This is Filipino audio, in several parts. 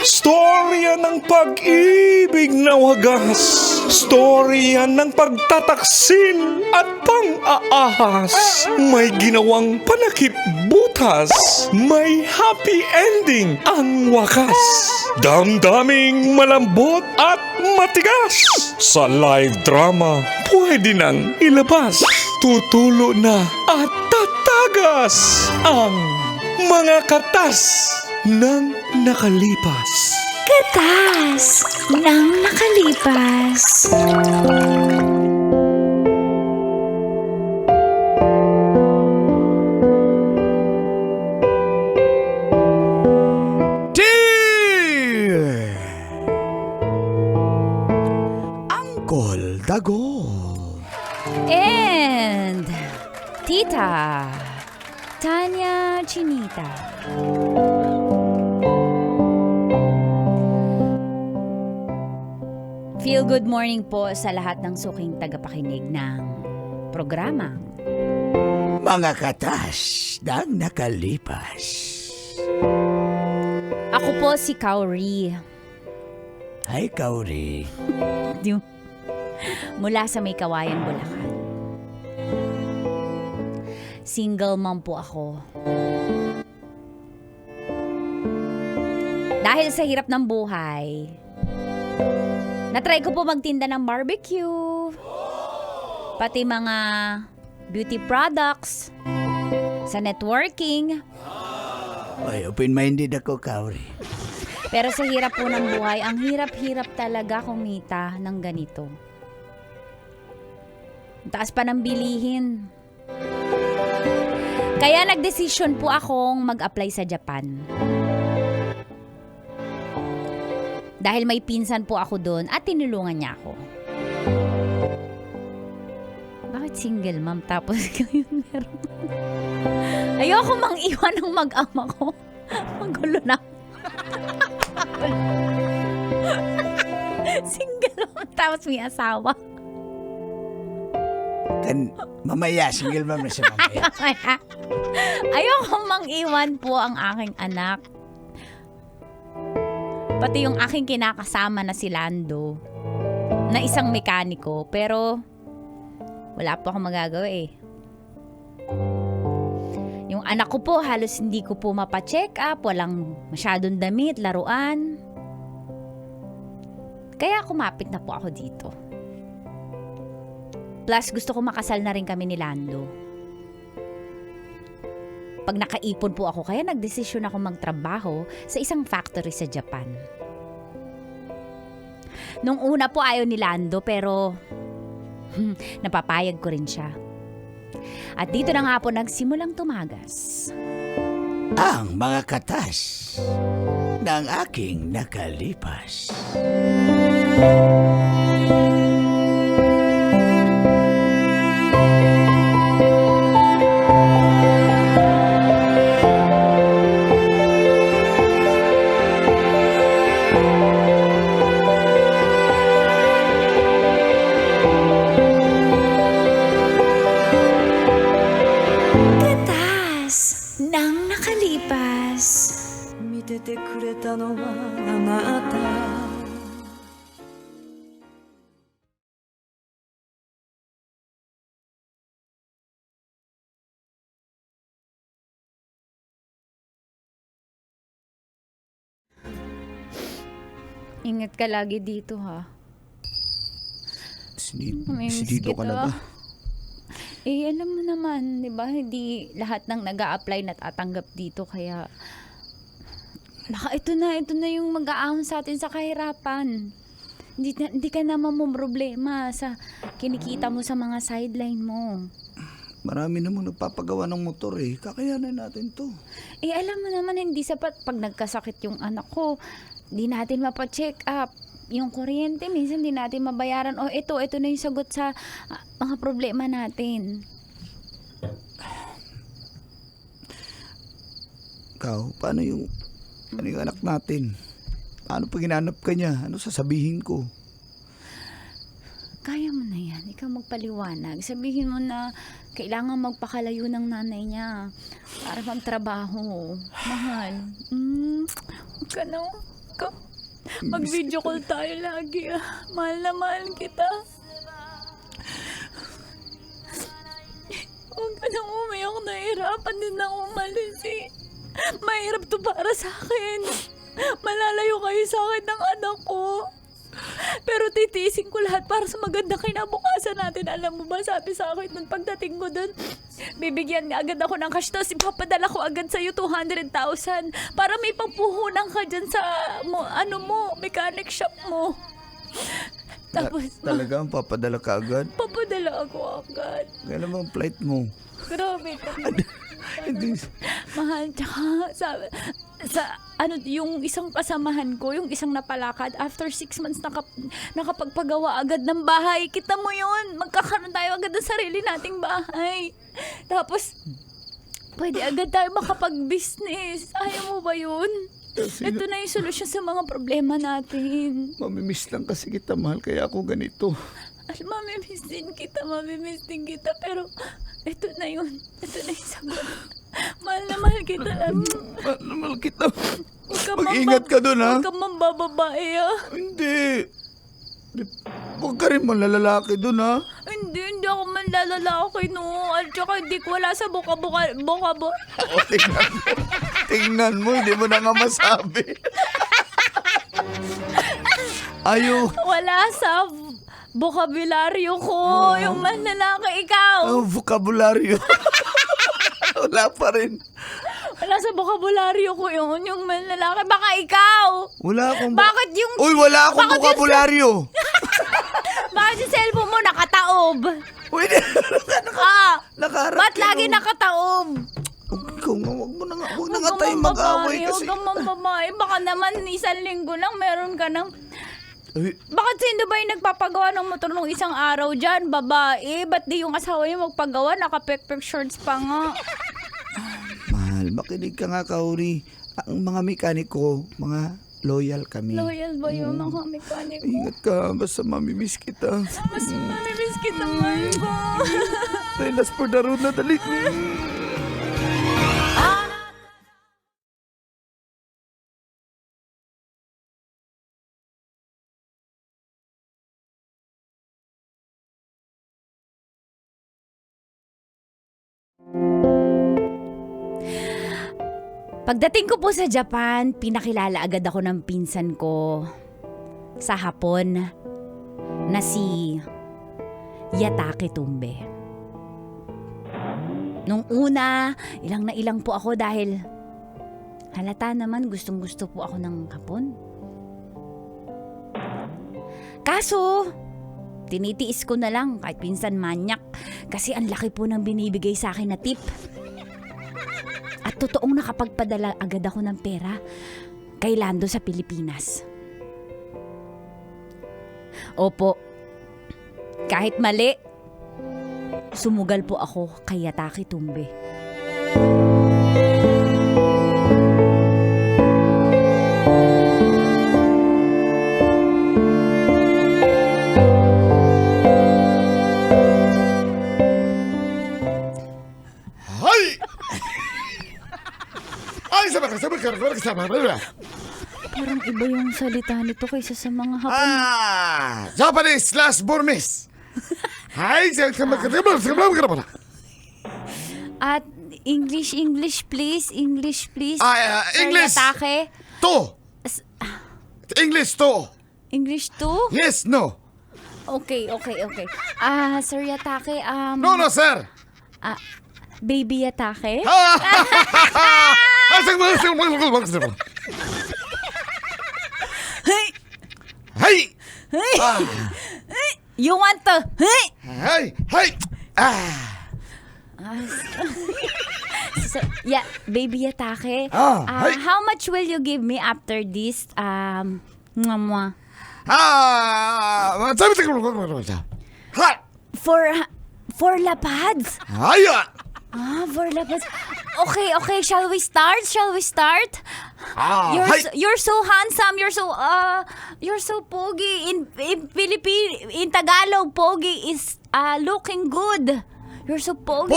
Storya ng pag-ibig na wagas. Storya ng pagtataksil at pang-aahas. May ginawang panakip butas. May happy ending ang wakas. Damdaming malambot at matigas. Sa live drama, pwede nang ilabas. Tutulo na at tatagas ang mga katas ng nakalipas. Katas ng nakalipas. Dear Uncle Dagol, And Tita Tanya Chinita. Feel good morning po sa lahat ng suking tagapakinig ng programang mga katas ng nakalipas. Ako po si Kauri. Hi, Kauri. Mula sa May Kawayan, Bulacan. Single mom po ako. Dahil sa hirap ng buhay, natry ko po magtinda ng barbecue, pati mga beauty products, sa networking. Ay, open-minded ako, Kauri. Pero sa hirap po ng buhay, ang hirap-hirap talaga kumita ng ganito. Ang taas pa ng bilihin. Kaya nagdesisyon po akong mag-apply sa Japan. Dahil may pinsan po ako doon at tinulungan niya ako. Bakit single ma'am tapos kayo meron? Ayoko mang iwan ng mag-ama ko. Magulo na. Single mom tapos may asawa. Mamaya, single mom na siya mamaya. Ayoko mang iwan po ang aking anak. Pati yung aking kinakasama na si Lando, na isang mekaniko, pero wala po akong magagawa eh. Yung anak ko po, halos hindi ko po mapacheck up, walang masyadong damit, laruan. Kaya kumapit na po ako dito. Plus, gusto ko makasal na rin kami ni Lando. Pag nakaipon po ako, kaya nagdesisyon ako magtrabaho sa isang factory sa Japan. Nung una po ayaw ni Lando, pero napapayag ko rin siya. At dito na nga po nagsimulang tumagas Ang mga katas ng aking nakalipas. Katas ng nakalipas. 見ててくれたのはあなた Ingat ka lagi dito ha. Namimiss Sinido ka na ba? kita. Eh, alam mo naman, di ba? Hindi lahat ng nag-a-apply natatanggap dito. Kaya, ito na yung mag-aahon sa atin sa kahirapan. Hindi ka na mamumroblema sa kinikita mo sa mga sideline mo. Marami namang nagpapagawa ng motor eh. Kakayanan natin to. Eh, alam mo naman, hindi sapat pag nagkasakit yung anak ko. Hindi natin mapacheck up. Yung kuryente, minsan hindi natin mabayaran. O, ito na yung sagot sa mga problema natin. Paano yung anak natin? Paano pag hinanap ka niya? Ano sasabihin ko? Kaya mo na yan. Ikaw magpaliwanag. Sabihin mo na kailangan magpakalayo ng nanay niya para magtrabaho. Mahal. ka na. Mag-video call tayo lagi Mahal na mahal kita. Huwag ka nang umiyak, nahihirapan din ako umalis Mahirap to para sa akin. Malalayo kayo sa akin ng anak ko. Pero titiisin ko lahat para sa maganda kinabukasan natin. Alam mo ba, sabi sa akin nung pagdating ko doon, bibigyan agad ako ng cash, tapos ipapadala ko agad sa'yo 200,000 para may pampuhunan ka dyan sa mechanic shop mo. Tapos, Talagang papadala ka agad? papadala ako agad. Kailan bang flight mo? Grabe ka. Hindi. Mahal, tsaka yung isang kasamahan ko, yung isang napalakad, after 6 months nakapagpagawa agad ng bahay. Kita mo yun, magkakaroon tayo agad ng sarili nating bahay. Tapos, pwede agad tayo makapag-business. Ayaw mo ba yun? Ito na yung solusyon sa mga problema natin. Mamimiss lang kasi kita, mahal, kaya ako ganito. Mamimiss din kita, pero ito na yun. Ito na yung sagot. Mahal na mahal kita lang. Mahal kita. Huwag ka Mag-ingat ka dun, ha? Huwag ka mambababae, Hindi. Huwag ka rin malalalaki dun, ha? Hindi ako manlalalaki, no. At saka hindi ko wala sa boka. O, tingnan mo. Tingnan mo, hindi mo na nga masabi. Ayo. Wala sa bokabularyo ko. Yung manlalaki ikaw. Ang vokabularyo. Wala pa rin. Wala sa bokabularyo ko yun. Yung manlalaki. Baka ikaw. Wala akong... Bakit yung... Uy, wala akong Bakit yung- vokabularyo. Bakit yung cellphone mo nakataob? Uy, nakaharap Ba't ka, lagi no? nakataob? Ikaw nga, wag na Huwag nga kang tayo mag-away mambabae, kasi. Huwag kang mambabae. Baka naman isang linggo lang meron ka ng... Uy, Bakit sino ba yung nagpapagawa ng motor nung isang araw dyan? Babae? Ba't di yung asawa niya magpagawa? Naka-pek-pek shorts pa nga. mahal, makinig ka nga, Kauri. Ang mga mekaniko, mga loyal kami. Loyal ba yung mga mekaniko? Ingat ka, basta mamimiss kita. Mas mamimiss kita, mahal ko. Last for the road na, dali. Pagdating ko po sa Japan, pinakilala agad ako ng pinsan ko sa Hapon na si Yatake Tumbe. Nung una, ilang na ilang po ako dahil halata naman gustong-gusto po ako ng Hapon. Kaso, tinitiis ko na lang kahit pinsan manyak kasi ang laki po ng binibigay sa akin na tip. At totoong nakapagpadala agad ako ng pera kay Lando sa Pilipinas. Opo, kahit mali, sumugal po ako kay Yatake Tumbe. Hay! Ay, sabi ka. Parang iba yung salita nito kaysa sa mga Hapon. Japanese slash Burmese. Hay, At English please. English please. Sir English. Yatake. To. English to. English too? Yes, no. Okay. Sir Yatake, No, sir. Baby Yatake? Hey! Hay! Hey! You want to... Hey! Hay! So, yeah, Baby Yatake. Hey! How much will you give me after this? Mwah. Hay! For lapads? Haya! For lapads. Okay, shall we start? You're so handsome, you're so pogi. In Philippine, in Tagalog, pogi is looking good. You're so pogi.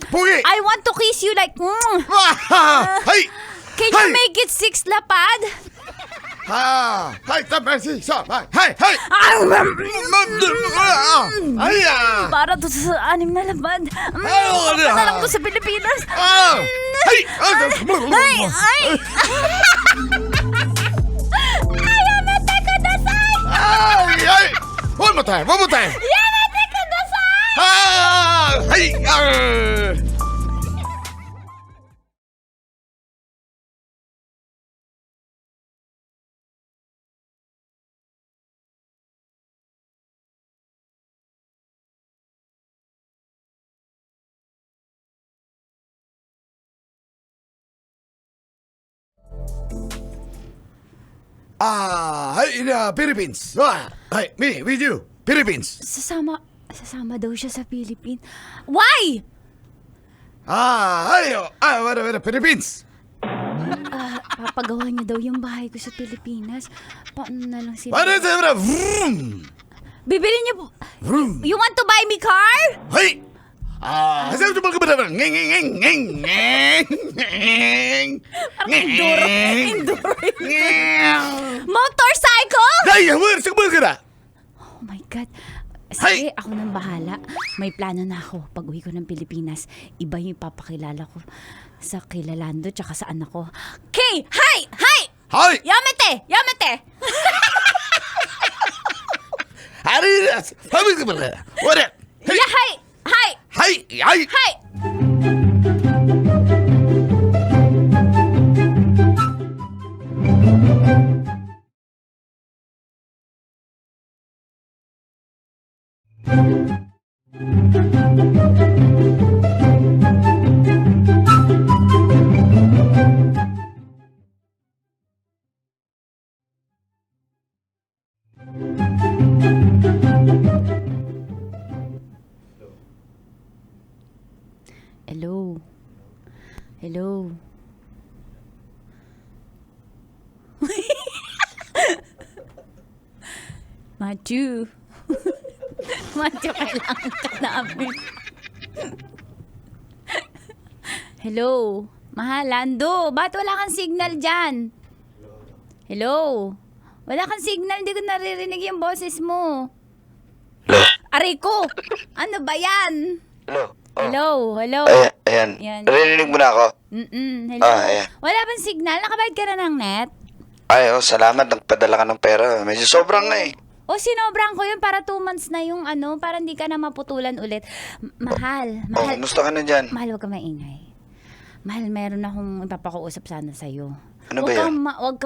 Pogi! I want to kiss you like, Hay! Can you make it 6 lapad? Hai, tapos sa. Hai. Ay, Para to sa 6 na laban. Ano Punta na lang to sa Pilipinas. Hai. Ay! Yamete kudasai! Ay. One more time. Yamete kudasai! Hai. Hey, in the Philippines. Hey, me with you. Philippines. Sasama daw siya sa Philippines. Why? Wait, Philippines. Papagawa niya daw yung bahay ko sa Pilipinas. Paano na lang sila? What is it? Vroom. Bibili niyo po. Vroom. You want to buy me car? Hey. Kasi ito mga kapatid. Enduro. Motorcycle? Ay, wala ka na. Oh my God. Hay! Sige, ako nang bahala. May plano na ako. Pag uwi ko ng Pilipinas, iba yung ipapakilala ko sa kilalando tsaka sa anak ko. Okay! Hi! Hi! Hi! Yamete! Yamete! Sabi ka pala. What it? Yeah, hi! Hi! Hi! Hi! Hello. Hello. Matthew. Matthew, kailangan ka namin. Hello. Mahal, Lando. Ba't wala kang signal dyan? Hello. Wala kang signal. Hindi ko naririnig yung boses mo. Hello? Ariko! Ano ba yan? Hello? Hello. Ayan. Yan. Narinig mo na ako? Hello. Ayan. Wala bang signal? Nakabayad ka na ng net? Ay, salamat. Nagpadala ka ng pera. Medyo sobrang na eh. O sinobran ko yun para 2 months na yung para hindi ka na maputulan ulit. Mahal. Kumusta ka na dyan? Mahal, huwag ka maingay. Mahal, meron akong ipapakuusap sana sa'yo. Ano ba yan? Huwag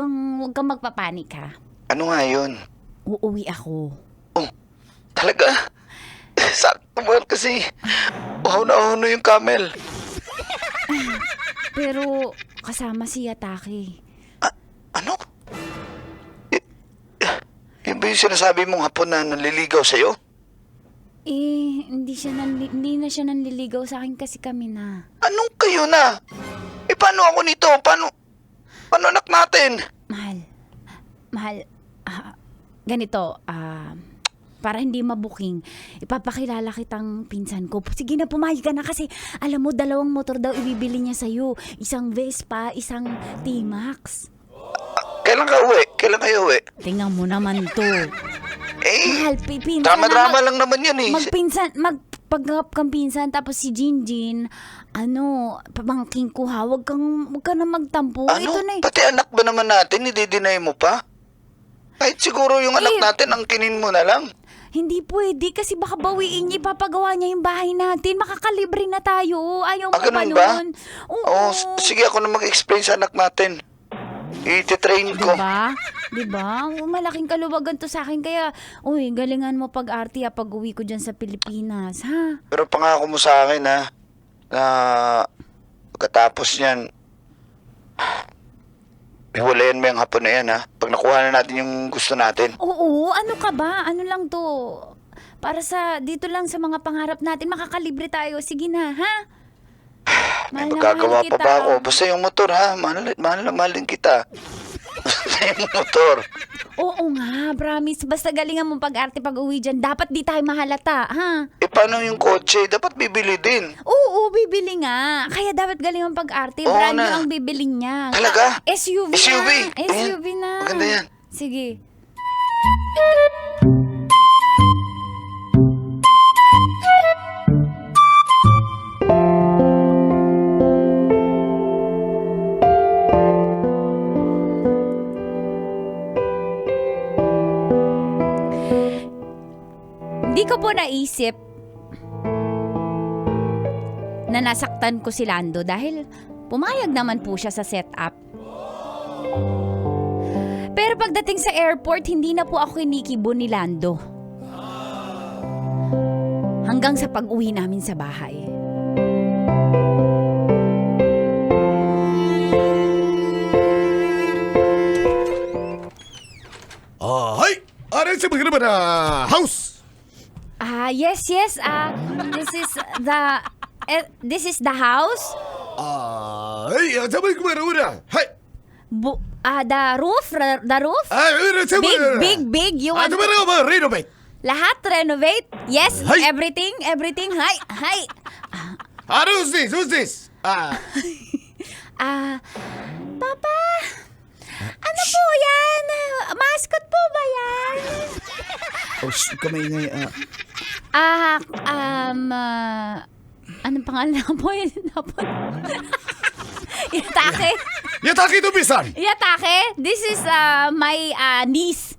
kang magpapanik ha. Ano nga yun? Uuwi ako. Oh, talaga? Sakto mo kasi. Uhaw na yung camel. Pero kasama si Yataki. Ano? Yun ba yung sinasabi mong hapon na naliligaw sa'yo? Hindi na siya nanliligaw sa akin kasi kami na. Anong kayo na? Paano ako nito? Paano anak natin? Mahal, ganito, para hindi mabuking, ipapakilala kitang pinsan ko. Sige na, pumayag ka na kasi alam mo, 2 motor daw ibibili niya sa'yo. Isang Vespa, isang T-Max. Kailan kayo uwi? Tingnan mo naman to. Mahal, pinsan Drama-drama lang naman yun eh. Magpanggap kang pinsan, tapos si Jinjin, pamangking ko ha, wag ka na magtampo. Ano? Ito na eh. Pati anak ba naman natin, i-deny mo pa? Kahit siguro yung anak natin, angkinin mo na lang. Hindi pwede kasi baka bawiin niya, ipapagawa niya yung bahay natin. Makakalibre na tayo. Ayaw mo ba ganun ba? nun? Oo, sige ako na mag-explain sa anak natin. I-train ko. Diba? Malaking kaluwagan to sa akin. Kaya, galingan mo pag-arte pag uwi ko dyan sa Pilipinas, ha? Pero pangako mo sa akin ha, na pagkatapos niyan, hiwalayan mo yung hapon na yan ha. Pag nakuha na natin yung gusto natin. Oo, ano ka ba? Ano lang to? Para dito lang sa mga pangarap natin, makakalibre tayo. Sige na, ha? May Mahal na magagawa mahal pa kita. ba ako? Basta yung motor ha, mahal din kita. Basta yung motor. Oo nga, promise. Basta galingan mo pag-arte pag uwi dyan. Dapat di tayo mahalata, ha? Paano yung kotse? Dapat bibili din. Oo, bibili nga. Kaya dapat galingan pag-arte. Oo Brand new na. ang bibili niya. Talaga? SUV SUV? na. SUV na. Maganda yan. Sige. Hindi ko po naisip na nasaktan ko si Lando dahil pumayag naman po siya sa setup. Pero pagdating sa airport, hindi na po ako kinikibo ni Lando. Hanggang sa pag-uwi namin sa bahay. Hi! Aray sa mga naman house! Yes. This is the house. Ay, sabay ko muna. Hi! The roof. Ay, sabay Big. You want sabay ko renovate. lahat renovate? Yes, Hi. everything. Hi. Who's this? Papa, ano po yan? Mascot po ba yan? Kamay ngay, Anong pangalan na po yun? Yatake? Yataki to bisan. Yatake? This is my niece,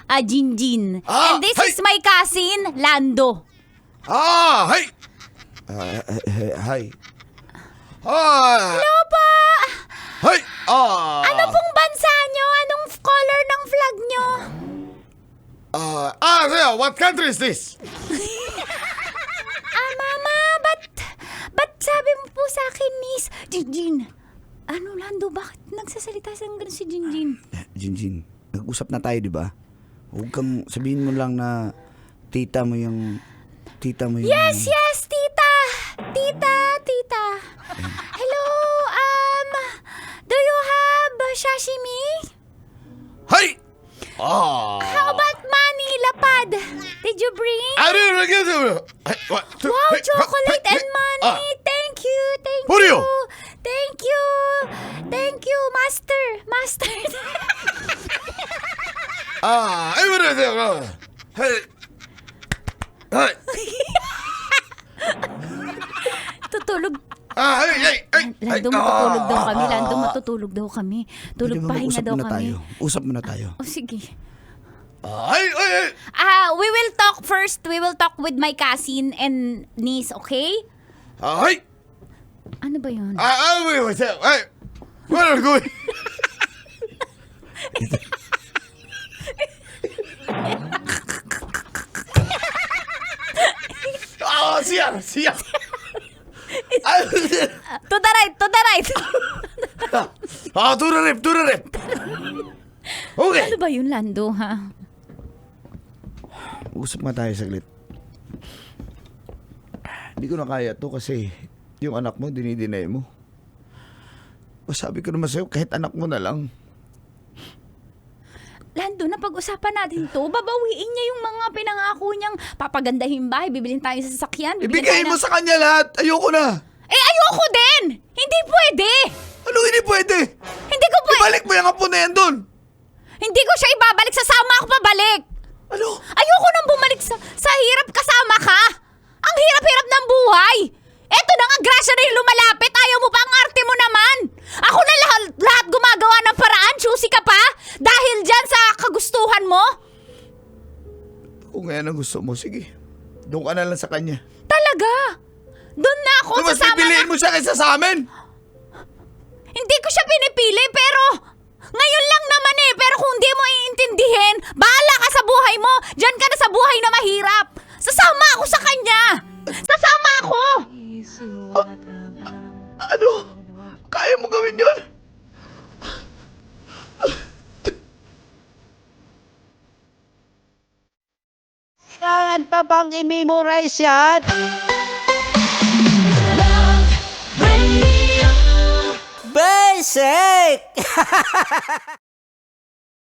Jinjin. And this hi. is my cousin, Lando. Hi! hi. Hello po! Hi! Ano pong bansa nyo? Anong color ng flag nyo? What country is this? Mama, ba't sabi mo po sa akin, niece? Jinjin, ano, Lando, bakit nagsasalita sa ganun si Jinjin? Jinjin, nag-usap na tayo, di ba? Huwag kang sabihin mo lang na tita mo yung... Yes, tita! Hello, do you have sashimi? Hi! How about money, lapad? Did you bring? Wow, chocolate and money! Thank you! Who are you? Thank you, master! Hi! Tutulog. Lando, matutulog daw kami. Tulog pahinga daw kami. Usap muna tayo. Oh, sige. Ay! We will talk first. We will talk with my cousin and niece, okay? Ay! Ano ba yun? Wait. Ay! Where are you going? Siya! To the right! To the rep. Okay. Ano ba yun, Lando, ha? Usap nga tayo saglit. Hindi ko na kaya to kasi yung anak mo, dinidinay mo. Sabi ko naman sa'yo, kahit anak mo na lang. Lando, napag-usapan natin to. Babawiin niya yung mga pinangako niyang papagandahin bahay, bibilin tayo sa sasakyan. Ibigay mo sa kanya lahat. Ayoko na. Ayoko din! Hindi pwede! Ano hindi pwede? Hindi ko pwede! Ibalik mo yung apo na yan doon. Hindi ko siya ibabalik, sasama ako pabalik! Ano? Ayoko nang bumalik sa hirap kasama ka! Ang hirap-hirap ng buhay! Eto na nga, grasya na yung lumalapit, ayaw mo pa, ang arte mo naman! Ako na lahat gumagawa ng paraan, choosy ka pa? Dahil dyan sa kagustuhan mo? Kung yan ang gusto mo, sige. Doon ka na lang sa kanya. Talaga? Doon na ako, Mas sasama pipiliin na. mo siya kaysa sa amin. Hindi ko siya pinipili, pero ngayon lang naman eh. Pero kung di mo iintindihin, bahala ka sa buhay mo. Diyan ka na sa buhay na mahirap. Sasama ako sa kanya. Sasama ako. Ano? Kaya mo gawin yun? Kailangan pa bang i-memorize yan? Basic!